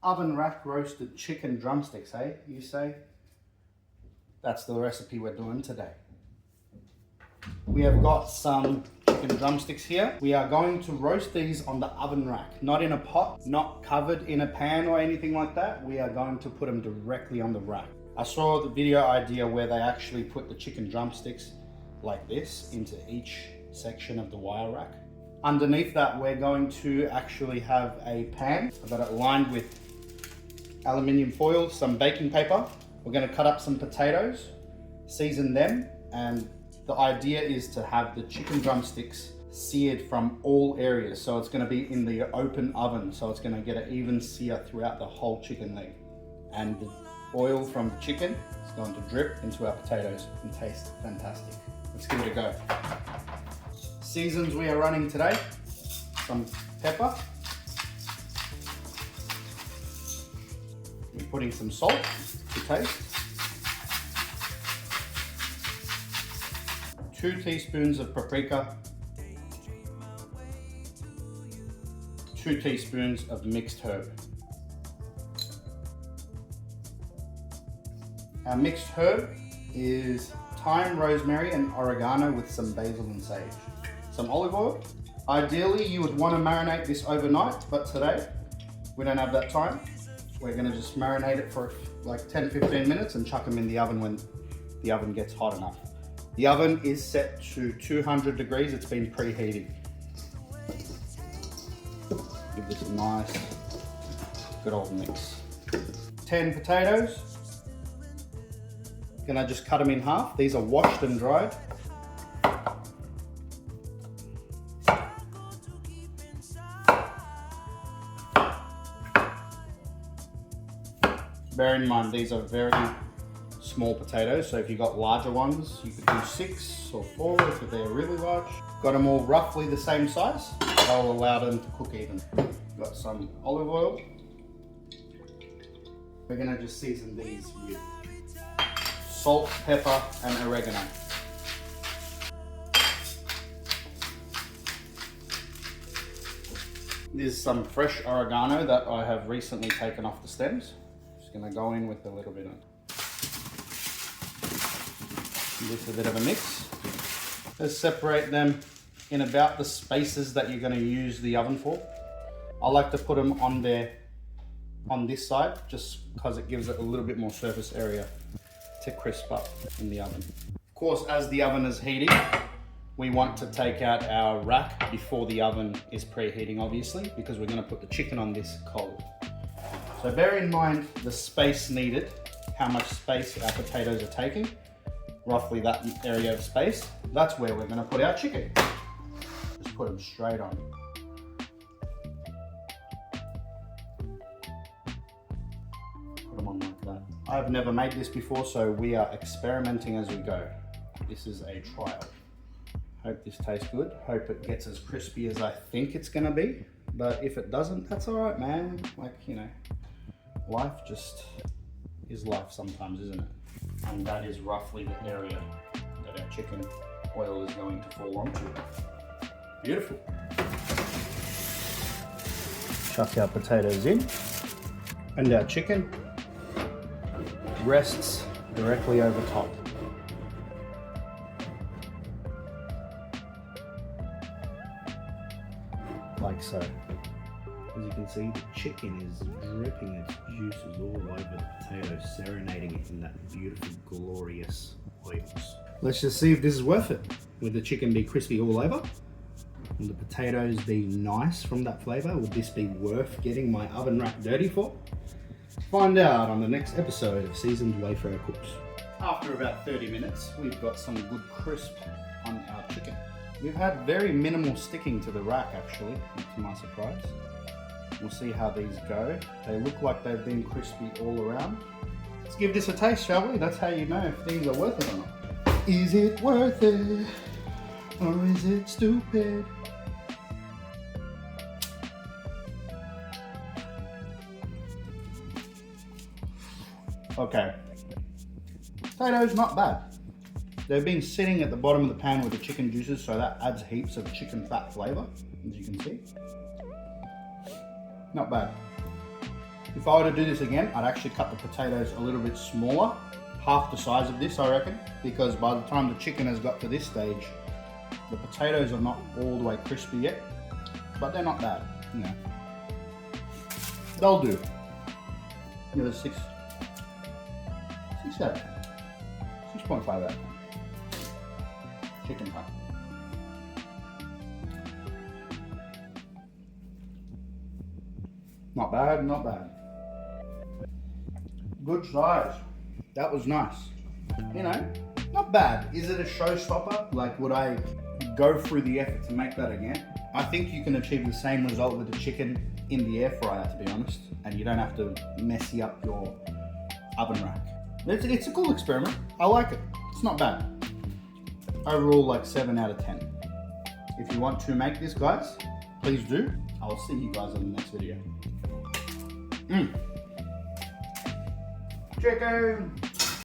Oven rack roasted chicken drumsticks, hey? You say? That's the recipe we're doing today. We have got some chicken drumsticks here. We are going to roast these on the oven rack, not in a pot, not covered in a pan or anything like that. We are going to put them directly on the rack. I saw the video idea where they actually put the chicken drumsticks like this into each section of the wire rack. Underneath that, we're going to actually have a pan. I've got it lined with aluminium foil, some baking paper. We're going to cut up some potatoes, season them, and the idea is to have the chicken drumsticks seared from all areas. So it's going to be in the open oven, so it's going to get an even sear throughout the whole chicken leg. And the oil from the chicken is going to drip into our potatoes and taste fantastic. Let's give it a go. Seasons we are running today: some pepper. We're putting some salt to taste. 2 teaspoons of paprika. 2 teaspoons of mixed herb. Our mixed herb is thyme, rosemary, and oregano with some basil and sage. Some olive oil. Ideally, you would want to marinate this overnight, but today we don't have that time. We're going to just marinate it for like 10-15 minutes and chuck them in the oven when the oven gets hot enough. The oven is set to 200 degrees. It's been preheating. Give this a nice, good old mix. 10 potatoes. Gonna just cut them in half. These are washed and dried. Bear in mind, these are very small potatoes, so if you got larger ones, you could do 6 or 4 if they're really large. Got them all roughly the same size. That'll allow them to cook even. Got some olive oil. We're gonna just season these with salt, pepper, and oregano. There's some fresh oregano that I have recently taken off the stems. Just gonna go in with a little bit of just a bit of a mix. Let's separate them in about the spaces that you're going to use the oven for. I like to put them on this side, just because it gives it a little bit more surface area to crisp up in the oven. Of course, as the oven is heating, we want to take out our rack before the oven is preheating, obviously, because we're going to put the chicken on this cold. So bear in mind the space needed, how much space our potatoes are taking. Roughly that area of space. That's where we're going to put our chicken. Just put them straight on. Put them on like that. I've never made this before, so we are experimenting as we go. This is a trial. Hope this tastes good. Hope it gets as crispy as I think it's going to be. But if it doesn't, that's all right, man. Like, you know, life just is life sometimes, isn't it? And that is roughly the area that our chicken oil is going to fall onto. Beautiful. Chuck our potatoes in, and our chicken rests directly over top. Like so. As you can see, the chicken is dripping its juices all over the potato, serenading it in that beautiful, glorious oils. Let's just see if this is worth it. Would the chicken be crispy all over? Will the potatoes be nice from that flavour? Would this be worth getting my oven rack dirty for? Find out on the next episode of Seasoned Wayfarer Cooks. After about 30 minutes, we've got some good crisp on our chicken. We've had very minimal sticking to the rack, actually, to my surprise. We'll see how these go. They look like they've been crispy all around. Let's give this a taste, shall we? That's how you know if things are worth it or not. Is it worth it? Or is it stupid? Okay. Potatoes, not bad. They've been sitting at the bottom of the pan with the chicken juices, so that adds heaps of chicken fat flavour, as you can see. Not bad. If I were to do this again, I'd actually cut the potatoes a little bit smaller, half the size of this, I reckon, because by the time the chicken has got to this stage, the potatoes are not all the way crispy yet, but they're not bad, you know. They'll do. Give it a 6 out of 10. 6.5 out of 10. Chicken pie. Not bad, not bad. Good size. That was nice. You know, not bad. Is it a showstopper? Like, would I go through the effort to make that again? I think you can achieve the same result with the chicken in the air fryer, to be honest, and you don't have to messy up your oven rack. It's a cool experiment. I like it. It's not bad. Overall, like 7 out of 10. If you want to make this, guys, please do. I'll see you guys in the next video. Chicken!